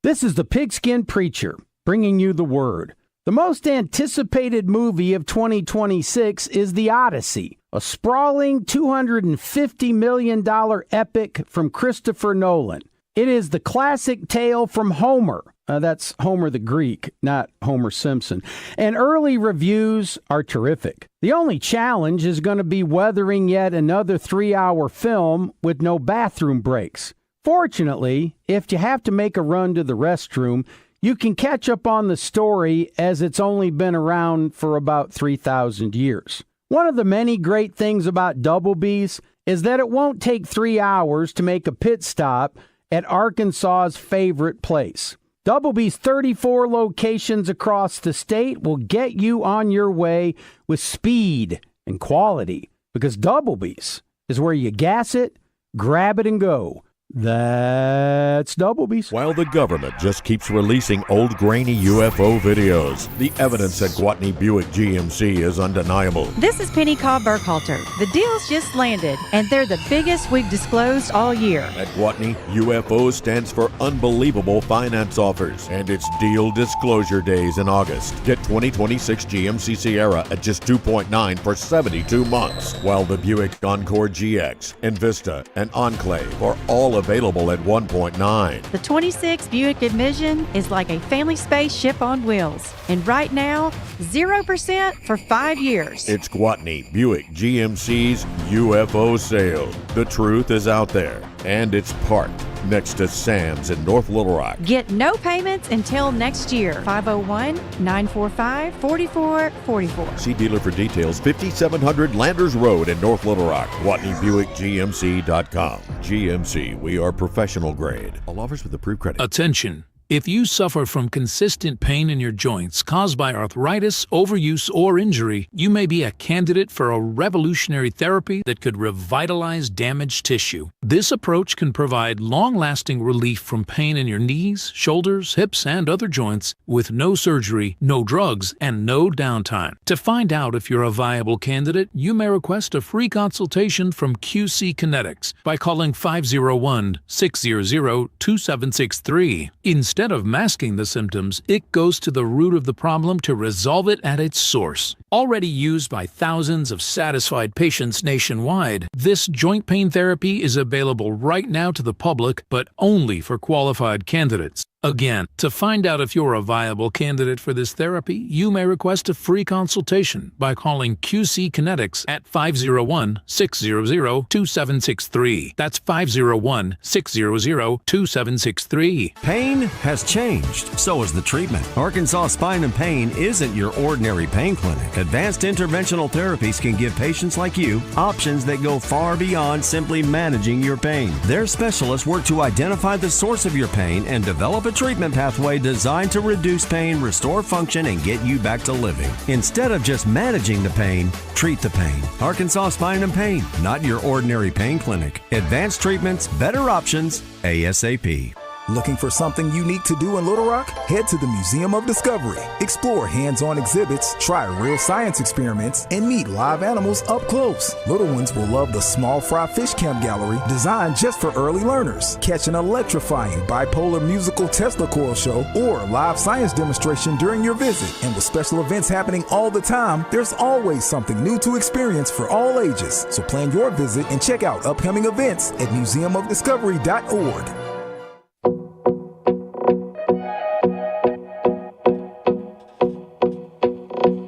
This is the Pigskin Preacher, bringing you the word. The most anticipated movie of 2026 is The Odyssey, a sprawling $250 million epic from Christopher Nolan. It is the classic tale from Homer. That's Homer the Greek, not Homer Simpson. And early reviews are terrific. The only challenge is going to be weathering yet another 3-hour film with no bathroom breaks. Fortunately, if you have to make a run to the restroom, you can catch up on the story as it's only been around for about 3,000 years. One of the many great things about Double B's is that it won't take 3 hours to make a pit stop at Arkansas's favorite place. Double B's 34 locations across the state will get you on your way with speed and quality, because Double B's is where you gas it, grab it, and go. That's Doublebee's. While the government just keeps releasing old grainy UFO videos, the evidence at Gwatney Buick GMC is undeniable. This is Penny Cobb Burkhalter. The deal's just landed, and they're the biggest we've disclosed all year. At Gwatney, UFO stands for Unbelievable Finance Offers, and it's Deal Disclosure Days in August. Get 2026 GMC Sierra at just 2.9 for 72 months, while the Buick Encore GX, Envista, and Enclave are all available at 1.9. The 26 Buick Envision is like a family spaceship on wheels. And right now, 0% for 5 years. It's Gwatney Buick GMC's UFO sale. The truth is out there, and it's parked next to Sam's in North Little Rock. Get no payments until next year. 501-945-4444. See dealer for details. 5700 Landers Road in North Little Rock. GwatneyBuickGMC.com. GMC, we are professional grade. All offers with approved credit. Attention. If you suffer from consistent pain in your joints caused by arthritis, overuse, or injury, you may be a candidate for a revolutionary therapy that could revitalize damaged tissue. This approach can provide long-lasting relief from pain in your knees, shoulders, hips, and other joints with no surgery, no drugs, and no downtime. To find out if you're a viable candidate, you may request a free consultation from QC Kinetics by calling 501-600-2763. Instead of masking the symptoms, it goes to the root of the problem to resolve it at its source. Already used by thousands of satisfied patients nationwide, this joint pain therapy is available right now to the public, but only for qualified candidates. Again, to find out if you're a viable candidate for this therapy, you may request a free consultation by calling QC Kinetics at 501-600-2763. That's 501-600-2763. Pain has changed. So has the treatment. Arkansas Spine and Pain isn't your ordinary pain clinic. Advanced interventional therapies can give patients like you options that go far beyond simply managing your pain. Their specialists work to identify the source of your pain and develop a treatment pathway designed to reduce pain, restore function, and get you back to living. Instead of just managing the pain, treat the pain. Arkansas Spine and Pain, not your ordinary pain clinic. Advanced treatments, better options, ASAP. Looking for something unique to do in Little Rock? Head to the Museum of Discovery. Explore hands-on exhibits, try real science experiments, and meet live animals up close. Little ones will love the Small Fry Fish Camp Gallery, designed just for early learners. Catch an electrifying bipolar musical Tesla coil show or live science demonstration during your visit. And with special events happening all the time, there's always something new to experience for all ages. So plan your visit and check out upcoming events at museumofdiscovery.org.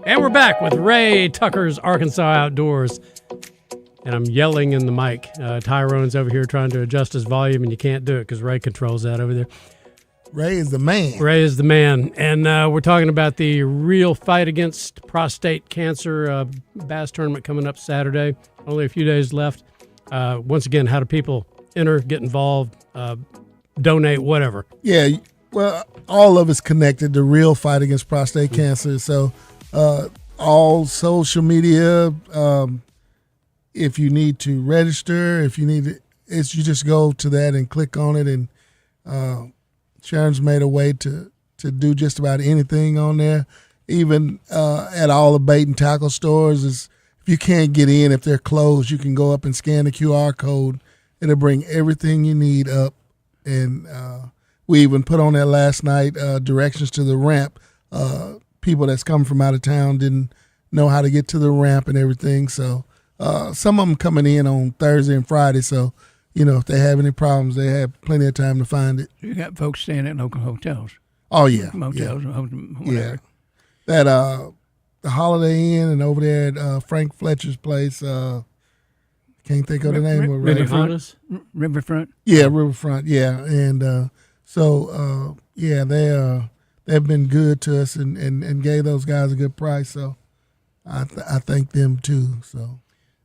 And we're back with Ray Tucker's Arkansas Outdoors. And I'm yelling in the mic. Tyrone's over here trying to adjust his volume, and you can't do it because Ray controls that over there. Ray is the man. Ray is the man. And we're talking about the Real Fight Against Prostate Cancer bass tournament coming up Saturday. Only a few days left. Once again, how do people enter, get involved, donate, whatever? Yeah, well, all of it's connected. The Real Fight Against Prostate Cancer. So all social media, if you need to register, if you need you just go to that and click on it. And Sharon's made a way to do just about anything on there. Even at all the bait and tackle stores, if you can't get in, if they're closed, you can go up and scan the QR code. It'll bring everything you need up. And we even put on there last night directions to the ramp. People that's coming from out of town didn't know how to get to the ramp and everything. So some of them coming in on Thursday and Friday. So, if they have any problems, they have plenty of time to find it. You got folks staying at local hotels. Oh, yeah. Motels, yeah. That the Holiday Inn and over there at Frank Fletcher's place, can't think of the name of it. Riverfront? Yeah, Riverfront, yeah. And they've been good to us and gave those guys a good price. So I thank them too.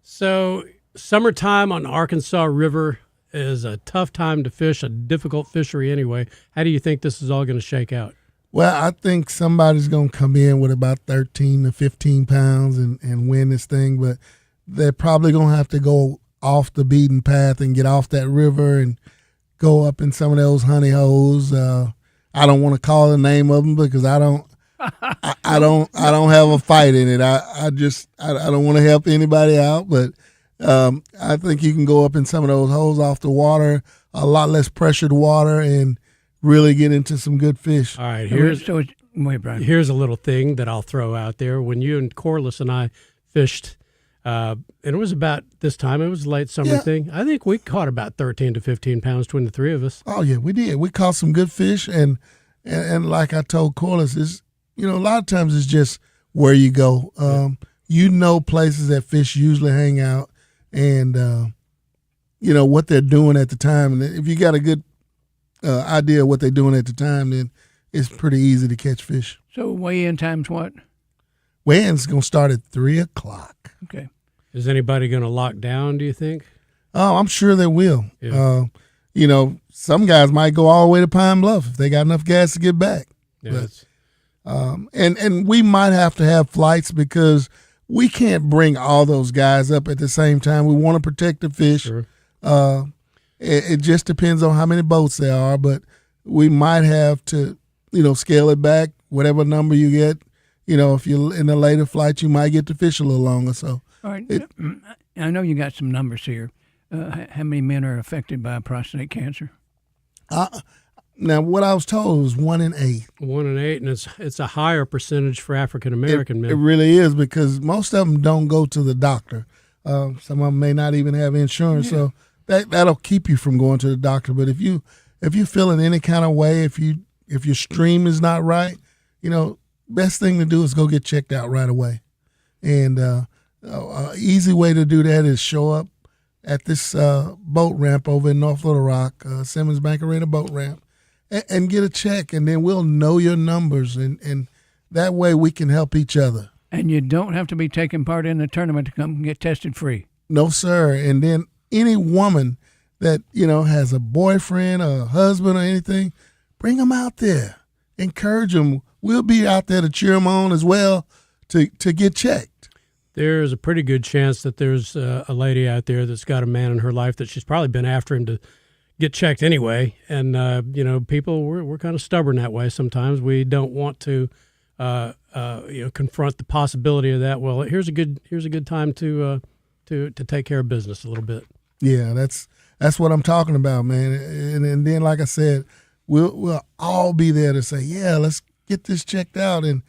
So summertime on Arkansas River is a tough time to fish, a difficult fishery anyway. How do you think this is all going to shake out? Well, I think somebody's going to come in with about 13 to 15 pounds and win this thing, but they're probably going to have to go off the beaten path and get off that river and go up in some of those honey holes. I don't want to call the name of them because I don't have a fight in it. I don't want to help anybody out, but I think you can go up in some of those holes off the water, a lot less pressured water, and really get into some good fish. All right, here's a little thing that I'll throw out there. When you and Corliss and I fished, and it was about this time, it was a late summer thing, I think we caught about 13 to 15 pounds between the three of us. Oh, yeah, we did. We caught some good fish, and like I told Corliss, is a lot of times it's just where you go. Places that fish usually hang out, and what they're doing at the time. And if you got a good idea of what they're doing at the time, then it's pretty easy to catch fish. So weigh-in time's what? Weigh-in's going to start at 3 o'clock. Okay. Is anybody going to lock down, do you think? Oh, I'm sure they will. Yeah. Some guys might go all the way to Pine Bluff if they got enough gas to get back. Yeah, and we might have to have flights because we can't bring all those guys up at the same time. We want to protect the fish. Sure. It just depends on how many boats there are, but we might have to, scale it back, whatever number you get. If you're in a later flight, you might get to fish a little longer. So, all right. I know you got some numbers here. How many men are affected by prostate cancer? Now, what I was told was 1 in 8. 1 in 8, and it's a higher percentage for African American men. It really is, because most of them don't go to the doctor. Some of them may not even have insurance, so that'll keep you from going to the doctor. But if you feeling any kind of way, if your stream is not right, best thing to do is go get checked out right away. And easy way to do that is show up at this boat ramp over in North Little Rock, Simmons Bank Arena boat ramp, and get a check, and then we'll know your numbers, and that way we can help each other. And you don't have to be taking part in the tournament to come get tested free. No, sir. And then any woman that, has a boyfriend or a husband or anything, bring them out there. Encourage them. We'll be out there to cheer them on as well to get checked. There's a pretty good chance that there's a lady out there that's got a man in her life that she's probably been after him to get checked anyway. And, people, we're kind of stubborn that way sometimes. We don't want to, confront the possibility of that. Well, here's a good time to take care of business a little bit. Yeah, that's what I'm talking about, man. And then, like I said, we'll all be there to say, yeah, let's get this checked out. And,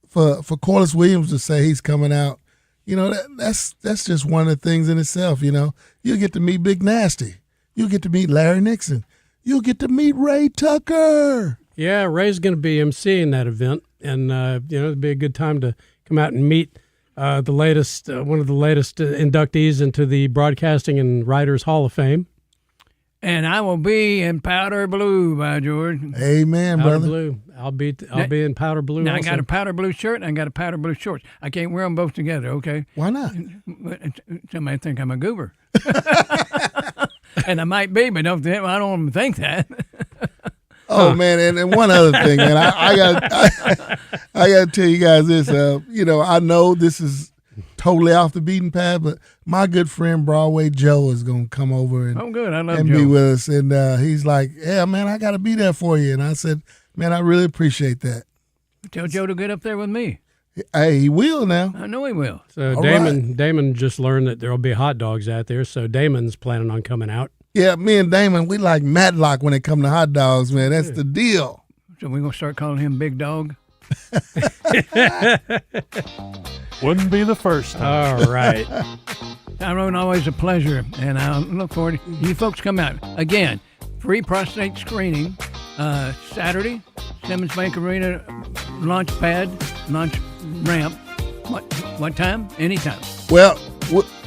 for Corliss Williams to say he's coming out, that's just one of the things in itself. You'll get to meet Big Nasty. You'll get to meet Larry Nixon. You'll get to meet Ray Tucker. Yeah, Ray's going to be emceeing that event, and it'd be a good time to come out and meet one of the latest inductees into the Broadcasting and Writers Hall of Fame. And I will be in powder blue, by George. Amen, powder brother. Blue. I'll be in powder blue. Now, also. I got a powder blue shirt and I got a powder blue shorts. I can't wear them both together, okay? Why not? Somebody think I'm a goober. And I might be, but I don't want them to think that. Oh man, and one other thing, man, I got to tell you guys this. I know this is totally off the beaten path, but my good friend Broadway Joe is gonna come over and good. I love and Joe. be with us. And he's like, "Yeah, man, I got to be there for you." And I said, "Man, I really appreciate that." Tell Joe to get up there with me. Hey, he will now. I know he will. So All Damon just learned that there'll be hot dogs out there. So Damon's planning on coming out. Yeah, me and Damon, we like Matlock when it come to hot dogs, man. That's the deal. So we're gonna start calling him Big Dog. Wouldn't be the first time. All right. Tyrone, always a pleasure, and I look forward to you folks come out. Again, free prostate screening, Saturday, Simmons Bank Arena, launch ramp. What time? Anytime. Well,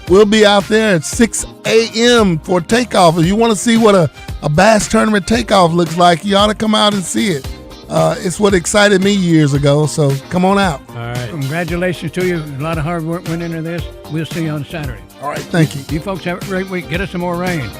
we'll be out there at 6 a.m. for takeoff. If you want to see what a bass tournament takeoff looks like, you ought to come out and see it. It's what excited me years ago, so come on out. All right. Congratulations to you. A lot of hard work went into this. We'll see you on Saturday. All right, thank you. You folks have a great week. Get us some more rain.